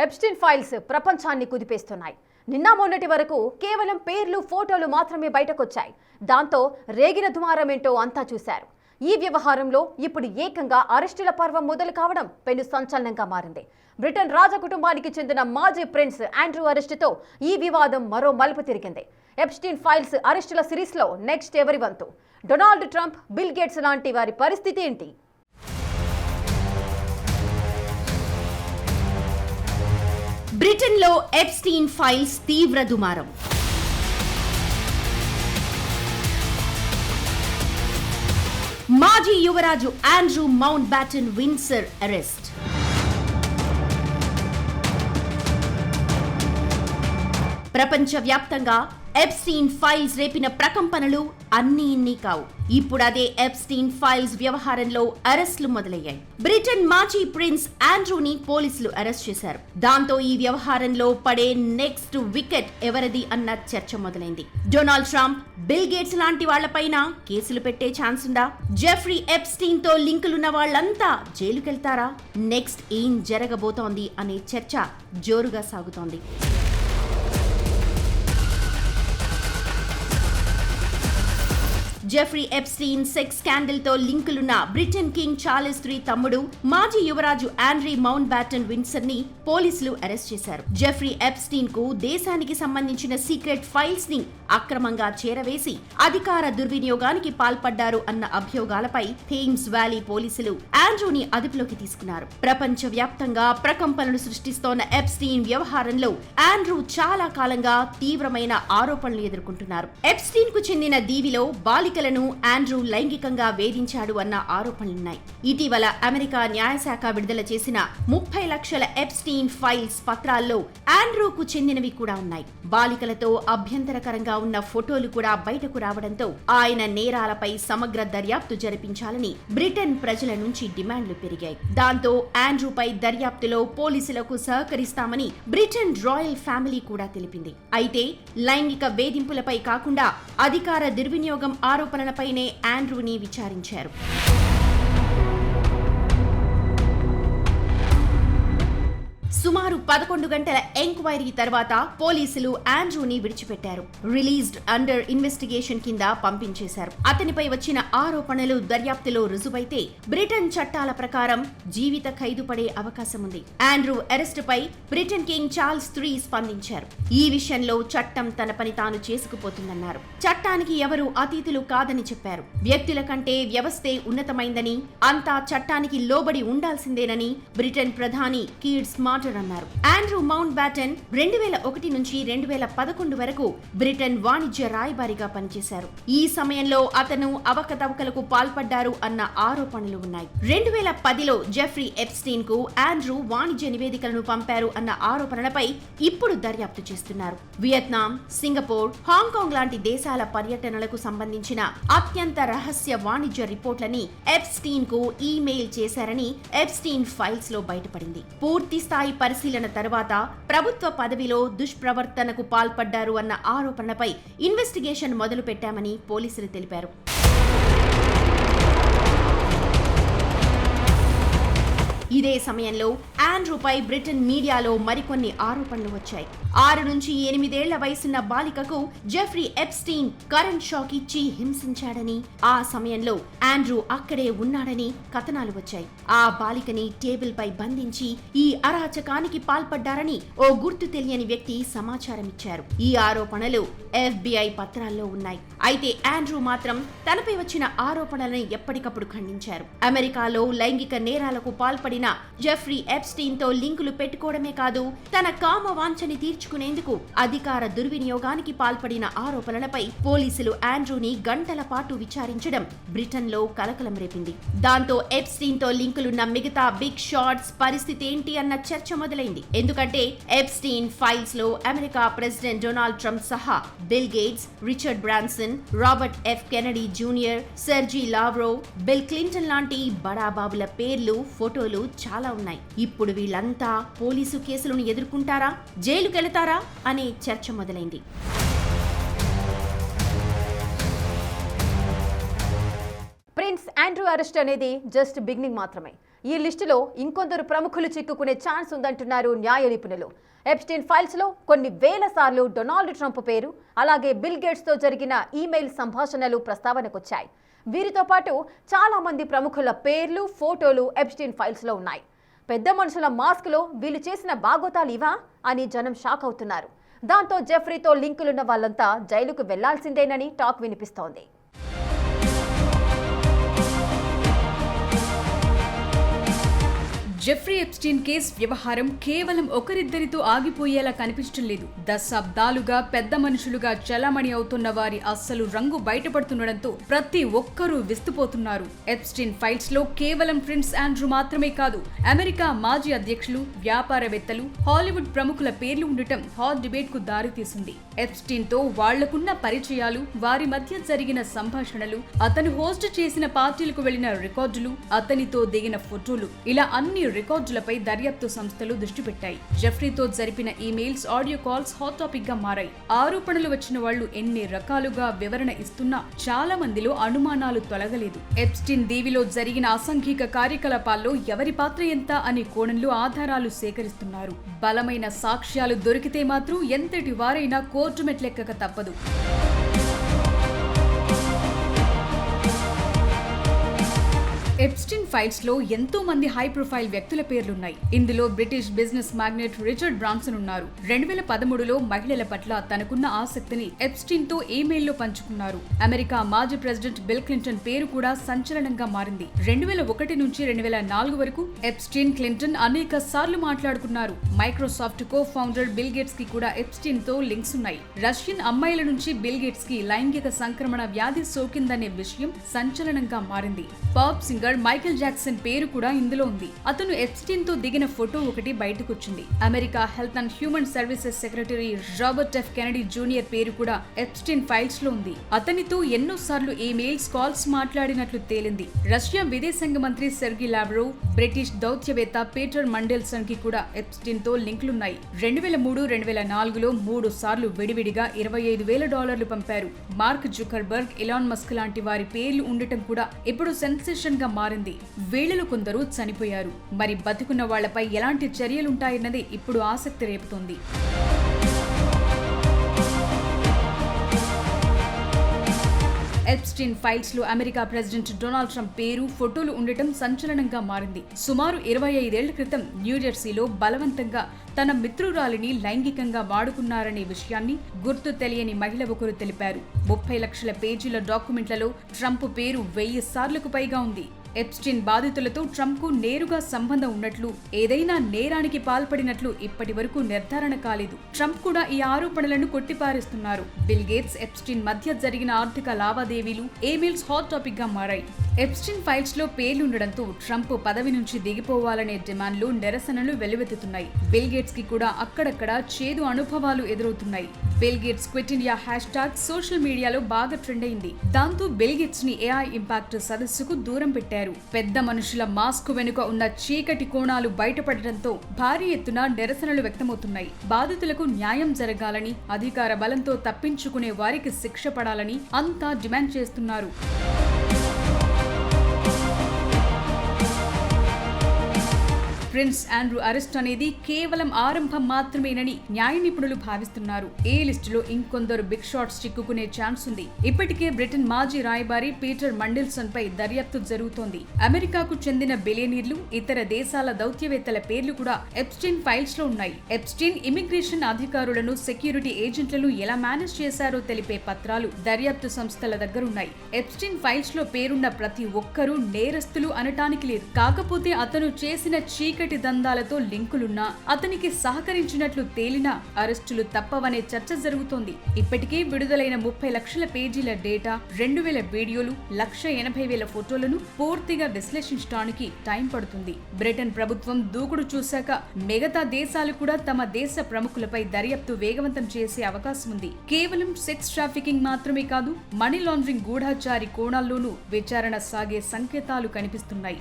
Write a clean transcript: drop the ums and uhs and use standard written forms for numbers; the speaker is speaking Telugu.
ఎప్స్టీన్ ఫైల్స్ ప్రపంచాన్ని కుదిపేస్తున్నాయి. నిన్న మొన్నటి వరకు కేవలం పేర్లు ఫోటోలు మాత్రమే బయటకొచ్చాయి. దాంతో రేగిన దుమారమేంటో అంతా చూశారు. ఈ వ్యవహారంలో ఇప్పుడు ఏకంగా అరెస్టుల పర్వం మొదలు కావడం పెను సంచలనంగా మారింది. బ్రిటన్ రాజ కుటుంబానికి చెందిన మాజీ ప్రిన్స్ ఆండ్రూ అరెస్టుతో ఈ వివాదం మరో మలుపు తిరిగింది. ఎప్స్టీన్ ఫైల్స్ అరెస్టుల సిరీస్లో నెక్స్ట్ ఎవరి వంతు? డొనాల్డ్ ట్రంప్, బిల్ గేట్స్ లాంటి వారి పరిస్థితి ఏంటి? బ్రిటన్లో ఎప్స్టీన్ ఫైల్స్ తీవ్ర దుమారం. మాజీ యువరాజు Andrew mount baton Windsor arrest. ప్రపంచవ్యాప్తంగా ఎప్స్టీన్ ఫైల్స్ రేపిన ప్రకంపనలు అన్నీ ఇన్ని కావు. ఇప్పుడు అదే ఎప్స్టీన్ ఫైల్స్ వ్యవహారంలో అరెస్టులు మొదలయ్యాయి. బ్రిటన్ మాజీ ప్రిన్స్ ఆండ్రూని పోలీసులు అరెస్ట్ చేశారు. దాంతో ఈ వ్యవహారంలో పడే నెక్స్ట్ వికెట్ ఎవరిది అన్న చర్చ మొదలైంది. డొనాల్డ్ ట్రంప్, బిల్ గేట్స్ లాంటి వాళ్లపైన కేసులు పెట్టే ఛాన్స్ ఉందా? జెఫ్రీ ఎప్స్టీన్ తో లింకులున్న వాళ్లంతా జైలుకెళ్తారా? నెక్స్ట్ ఏం జరగబోతోంది అనే చర్చ జోరుగా సాగుతోంది. జెఫ్రీ ఎప్స్టీన్ సెక్స్ స్కాండల్ తో లింకులున్న బ్రిటన్ కింగ్ చార్లెస్ III తమ్ముడు, మాజీ యువరాజు ఆండ్రూ మౌంట్ బ్యాటన్ విండ్సర్ ని పోలీసులు అరెస్ట్ చేశారు. జెఫ్రీ ఎప్స్టీన్ కు దేశానికి సంబంధించిన సీక్రెట్ ఫైల్స్ ని అక్రమంగా చేరవేసి అధికార దుర్వినియోగానికి పాల్పడ్డారు అన్న అభియోగాలపై థేమ్స్ వ్యాలీ పోలీసులు ఆండ్రూని అదుపులోకి తీసుకున్నారు. ప్రపంచ వ్యాప్తంగా ప్రకంపనలు సృష్టిస్తోన్న ఎప్స్టీన్ వ్యవహారంలో ఆండ్రూ చాలా కాలంగా తీవ్రమైన ఆరోపణలు ఎదుర్కొంటున్నారు. ఎప్స్టీన్ కు చెందిన దీవిలో బాలికలను ఆండ్రూ లైంగికంగా వేధించాడు అన్న ఆరోపణలున్నాయి. ఇటీవల అమెరికా న్యాయశాఖ విడుదల చేసిన 30 లక్షల ఎప్స్టీన్ ఫైల్స్ పత్రాల్లో ఆండ్రూకు చెందినవి కూడా ఉన్నాయి. బాలికలతో అభ్యంతరకరంగా ఉన్న ఫోటోలు కూడా బయటకు రావడంతో ఆయన నేరాలపై సమగ్ర దర్యాప్తు జరిపించాలని బ్రిటన్ ప్రజల నుంచి డిమాండ్లు పెరిగాయి. దాంతో ఆండ్రూపై దర్యాప్తులో పోలీసులకు సహకరిస్తామని బ్రిటన్ రాయల్ ఫ్యామిలీ కూడా తెలిపింది. అయితే లైంగిక వేధింపులపై కాకుండా అధికార దుర్వినియోగం ఆరోపణలపైనే ఆండ్రూని విచారించారు. సుమారు 11 గంటల ఎంక్వైరీ తర్వాత పోలీసులు ఆండ్రూని విడిచిపెట్టారు. రిలీజ్డ్ అండర్ ఇన్వెస్టిగేషన్ కింద పంపించేశారు. అతనిపై వచ్చిన ఆరోపణలు దర్యాప్తులో రుజువైతే బ్రిటన్ చట్టాల ప్రకారం జీవిత ఖైదు పడే అవకాశం ఉంది. ఆండ్రూ అరెస్టుపై బ్రిటన్ కింగ్ చార్లెస్ III స్పందించారు. ఈ విషయంలో చట్టం తన పని తాను చేసుకుపోతుందన్నారు. చట్టానికి ఎవరూ అతీతులు కాదని చెప్పారు. వ్యక్తుల కంటే వ్యవస్థే ఉన్నతమైందని, అంతా చట్టానికి లోబడి ఉండాల్సిందేనని బ్రిటన్ ప్రధాని కీర్ స్టార్మర్ అన్నారు. ఆండ్రూ మౌంట్ బ్యాటన్ 2001 నుంచి 2011 వరకు బ్రిటన్ వాణిజ్య రాయబారిగా పనిచేశారు. ఈ సమయంలో అతను అవకతవకలకు పాల్పడ్డారు అన్న ఆరోపణలు ఉన్నాయి. 2010లో జెఫ్రీ ఎప్స్టీన్ కు ఆండ్రూ వాణిజ్య నివేదికలను పంపారు అన్న ఆరోపణలపై ఇప్పుడు దర్యాప్తు చేస్తున్నారు. వియత్నాం, సింగపూర్, హాంకాంగ్ లాంటి దేశాల పర్యటనలకు సంబంధించిన అత్యంత రహస్య వాణిజ్య రిపోర్ట్లని ఎప్స్టీన్ కు ఈమెయిల్ చేశారని ఎప్స్టీన్ ఫైల్స్ లో బయటపడింది. పూర్తి స్థాయి పరిశీలన తర్వాత ప్రభుత్వ పదవిలో దుష్ప్రవర్తనకు పాల్పడ్డారు అన్న ఆరోపణలపై ఇన్వెస్టిగేషన్ మొదలు పెట్టామని పోలీసులు తెలిపారు. ఇదే సమయంలో ఆండ్రూపై బ్రిటన్ మీడియాలో మరికొన్ని ఆరోపణలు వచ్చాయి. 6 నుంచి 8 ఏళ్ల వయసున్న బాలికకు జెఫ్రీ ఎప్స్టీన్ కరెంట్ షాక్ ఇచ్చి హింసించాడని, ఆ సమయంలో ఆండ్రూ అక్కడే ఉన్నాడని కథనాలు వచ్చాయి. ఆ బాలికని టేబుల్ పై బంధించి ఈ అరాచకానికి పాల్పడ్డారని ఓ గుర్తు తెలియని వ్యక్తి సమాచారం ఇచ్చారు. ఈ ఆరోపణలు FBI పత్రాల్లో ఉన్నాయి. అయితే ఆండ్రూ మాత్రం తనపై వచ్చిన ఆరోపణలను ఎప్పటికప్పుడు ఖండించారు. అమెరికాలో లైంగిక నేరాలకు పాల్పడిన జెఫ్రీ ఎప్స్టీన్ తో లింకులు పెట్టుకోవడమే కాదు, తన కామ వాంఛని తీర్చుకునేందుకు అధికార దుర్వినియోగానికి పాల్పడిన ఆరోపణలపై పోలీసులు ఆండ్రూని గంటల పాటు విచారించడం బ్రిటన్ లో కలకలం రేపింది. దాంతో ఎప్స్టీన్ తో లింకులున్న మిగతా బిగ్ షాట్స్ పరిస్థితి ఏంటి అన్న చర్చ మొదలైంది. ఎందుకంటే ఎప్స్టీన్ ఫైల్స్ లో అమెరికా ప్రెసిడెంట్ డొనాల్డ్ ట్రంప్ సహా bill gates, Richard Branson, Robert F. Kennedy junior, Sergei Lavrov, bill Clinton లాంటి బడాబాబుల పేర్లు, ఫోటోలు చాలా ఉన్నాయి. ఇప్పుడు వీళ్ళంతా పోలీసు కేసులను ఎదుర్కొంటారా, జైలుకెళతారా అనే చర్చ మొదలైంది. ప్రిన్స్ ఆండ్రూ అరెస్ట్ అనేది జస్ట్ బిగినింగ్ మాత్రమే. ఈ లిస్టులో ఇంకొందరు ప్రముఖులు చిక్కుకునే ఛాన్స్ ఉందంటున్నారు న్యాయ నిపుణులు. ఎప్స్టీన్ ఫైల్స్ లో కొన్ని వేల సార్లు డొనాల్డ్ ట్రంప్ పేరు, అలాగే బిల్ గేట్స్ తో జరిగిన ఈమెయిల్ సంభాషణలు ప్రస్తావనకొచ్చాయి. వీరితో పాటు చాలా మంది ప్రముఖుల పేర్లు, ఫోటోలు ఎప్స్టీన్ ఫైల్స్ లో ఉన్నాయి. పెద్ద మనుషుల మాస్క్లో వీళ్ళు చేసిన బాగోతాలు ఇవా అని జనం షాక్ అవుతున్నారు. దాంతో జెఫ్రీతో లింకులున్న వాళ్ళంతా జైలుకు వెళ్లాల్సిందేనని టాక్ వినిపిస్తోంది. జెఫ్రీ ఎప్స్టీన్ కేస్ వ్యవహారం కేవలం ఒకరిద్దరితో ఆగిపోయేలా కనిపించడం లేదు. దశాబ్దాలుగా పెద్ద మనుషులుగా చలామణి అవుతున్న వారి అస్సలు రంగు బయటపడుతుండటంతో ప్రతి ఒక్కరూ విస్తుపోతున్నారు. ఎప్స్టీన్ ఫైల్స్ లో కేవలం ప్రిన్స్ ఆండ్రూ మాత్రమే కాదు, అమెరికా మాజీ అధ్యక్షులు, వ్యాపారవేత్తలు, హాలీవుడ్ ప్రముఖుల పేర్లు ఉండటం హాట్ డిబేట్ కు దారితీసింది. ఎప్స్టీన్ తో వాళ్లకున్న పరిచయాలు, వారి మధ్య జరిగిన సంభాషణలు, అతను హోస్ట్ చేసిన పార్టీలకు వెళ్లిన రికార్డులు, అతనితో దిగిన ఫోటోలు, ఇలా అన్ని రికార్డులపై దర్యాప్తు సంస్థలు దృష్టి పెట్టాయి. జెఫ్రీతో జరిపిన emails, audio calls hot topic గా మారాయి. ఆరోపణలు వచ్చిన వాళ్లు ఎన్ని రకాలుగా వివరణ ఇస్తున్నా చాలా మందిలో అనుమానాలు తొలగలేదు. ఎప్స్టీన్ దీవిలో జరిగిన అసంఘిక కార్యకలాపాల్లో ఎవరి పాత్ర ఎంత అనే కోణంలో ఆధారాలు సేకరిస్తున్నారు. బలమైన సాక్ష్యాలు దొరికితే మాత్రం ఎంతటి వారైనా కోర్టు మెట్లెక్కక తప్పదు. ఎప్స్టీన్ ఫైల్స్ లో ఎంతో మంది హై ప్రొఫైల్ వ్యక్తుల పేర్లున్నాయి. ఇందులో British business magnate Richard Branson ఉన్నారు. 2013లో మహిళల పట్ల తనకున్న ఆసక్తిని ఎప్స్టీన్ తో ఈమెయిల్ లో పంచుకున్నారు. అమెరికా మాజీ ప్రెసిడెంట్ బిల్ క్లింటన్ పేరు కూడా సంచలనంగా మారింది. 2001 నుంచి 2004 వరకు ఎప్స్టీన్, క్లింటన్ అనేక సార్లు మాట్లాడుకున్నారు. Microsoft co founder bill gates కి కూడా ఎప్స్టీన్ తో లింక్స్ ఉన్నాయి. రష్యన్ అమ్మాయిల నుంచి బిల్ గేట్స్ కి లైంగిక సంక్రమణ వ్యాధి సోకిందనే విషయం సంచలనంగా మారింది. పాప్ సింగర్ మైకేల్ జాక్సన్ పేరు కూడా ఇందులో ఉంది. అతను ఎప్స్టీన్ తో దిగిన ఫోటో ఒకటి బయటకొచ్చింది. America health and human services secretary Robert F Kennedy junior పేరు కూడా ఎప్స్టీన్ ఫైల్స్ లో ఉంది. అతనితో ఎన్నోసార్లు ఈమెయిల్స్, కాల్స్ మాట్లాడినట్లు తేలింది. రష్యా విదేశాంగ మంత్రి సెర్గీ లావ్రోవ్, బ్రిటిష్ దౌత్యవేత్త పీటర్ మండెల్సన్ కి కూడా ఎప్స్టీన్ తో లింకులున్నాయి. 2003, 2004లో 3 సార్లు విడివిడిగా $25,000 పంపారు. మార్క్ జుకర్బర్గ్, ఎలాన్ మస్క్ లాంటి వారి పేర్లు ఉండటం కూడా ఇప్పుడు సెన్సేషన్ గా మారింది. వీళ్లలో కొందరు చనిపోయారు. మరి బతికున్న వాళ్లపై ఎలాంటి చర్యలుంటాయన్నది ఇప్పుడు ఆసక్తి రేపుతోంది. ఎప్స్టీన్ ఫైల్స్ లో అమెరికా ప్రెసిడెంట్ డొనాల్డ్ ట్రంప్ పేరు, ఫోటోలు ఉండటం సంచలనంగా మారింది. సుమారు 25 ఏళ్ల క్రితం న్యూజెర్సీలో బలవంతంగా తన మిత్రురాలిని లైంగికంగా వాడుకున్నారనే విషయాన్ని గుర్తు తెలియని మహిళ ఒకరు తెలిపారు. 30 లక్షల పేజీల డాక్యుమెంట్లలో ట్రంప్ పేరు 1000 సార్లకు పైగా ఉంది. ఎప్స్టీన్ బాధితులతో ట్రంప్ కు నేరుగా సంబంధం ఉన్నట్లు, ఏదైనా నేరానికి పాల్పడినట్లు ఇప్పటి వరకు నిర్ధారణ కాలేదు. ట్రంప్ కూడా ఈ ఆరోపణలను కొట్టిపారేస్తున్నారు. బిల్ గేట్స్, ఎప్స్టీన్ మధ్య జరిగిన ఆర్థిక లావాదేవీలు, ఈమెయిల్స్ హాట్ టాపిక్ గా మారాయి. ఎప్స్టీన్ ఫైల్స్ లో పేర్లుండడంతో ట్రంప్ పదవి నుంచి దిగిపోవాలనే డిమాండ్లు, నిరసనలు వెల్లువెత్తుతున్నాయి. బిల్ గేట్స్ కి కూడా అక్కడక్కడ చేదు అనుభవాలు ఎదురవుతున్నాయి. Bill gates quit India hash tag social మీడియాలో బాగా ట్రెండ్ అయింది. దాంతో బిల్ గేట్స్ ని ఏఐ ఇంపాక్ట్ సదస్సుకు దూరం పెట్టారు. పెద్ద మనుషుల మాస్క్ వెనుక ఉన్న చీకటి కోణాలు బయటపడటంతో భారీ ఎత్తున నిరసనలు వ్యక్తమవుతున్నాయి. బాధితులకు న్యాయం జరగాలని, అధికార బలంతో తప్పించుకునే వారికి శిక్ష పడాలని అంతా డిమాండ్ చేస్తున్నారు. ప్రిన్స్ ఆండ్రూ అరెస్ట్ అనేది కేవలం ఆరంభం మాత్రమేనని న్యాయ నిపుణులు భావిస్తున్నారు. ఈ లిస్టులో ఇంకొందరు బిగ్ షాట్స్ చిక్కుకునే ఛాన్స్ ఉంది. ఇప్పటికే బ్రిటన్ మాజీ రాయబారి పీటర్ మండెల్సన్ పై దర్యాప్తు జరుగుతోంది. అమెరికాకు చెందిన బిలియనీర్లు, ఇతర దేశాల దౌత్యవేత్తల పేర్లు కూడా ఎప్స్టీన్ ఫైల్స్ లో ఉన్నాయి. ఎప్స్టీన్ ఇమిగ్రేషన్ అధికారులను, సెక్యూరిటీ ఏజెంట్లను ఎలా మేనేజ్ చేశారో తెలిపే పత్రాలు దర్యాప్తు సంస్థల దగ్గరున్నాయి. ఎప్స్టీన్ ఫైల్స్ లో పేరున్న ప్రతి ఒక్కరూ నేరస్తులు అనటానికి లేదు. కాకపోతే అతను చేసిన చీకటి దందాలతో లింకులున్నా, అతనికి సహకరించినట్లు తేలినా అరెస్టులు తప్పవనే చర్చ జరుగుతోంది. ఇప్పటికే విడుదలైన 30 లక్షల పేజీల డేటా, 2000 వీడియోలు, 180,000 ఫోటోలను పూర్తిగా విశ్లేషించడానికి టైం పడుతుంది. బ్రిటన్ ప్రభుత్వం దూకుడు చూశాక మిగతా దేశాలు కూడా తమ దేశ ప్రముఖులపై దర్యాప్తు వేగవంతం చేసే అవకాశం ఉంది. కేవలం సెక్స్ ట్రాఫికింగ్ మాత్రమే కాదు, మనీ లాండరింగ్, గూఢాచారి కోణాల్లోనూ విచారణ సాగే సంకేతాలు కనిపిస్తున్నాయి.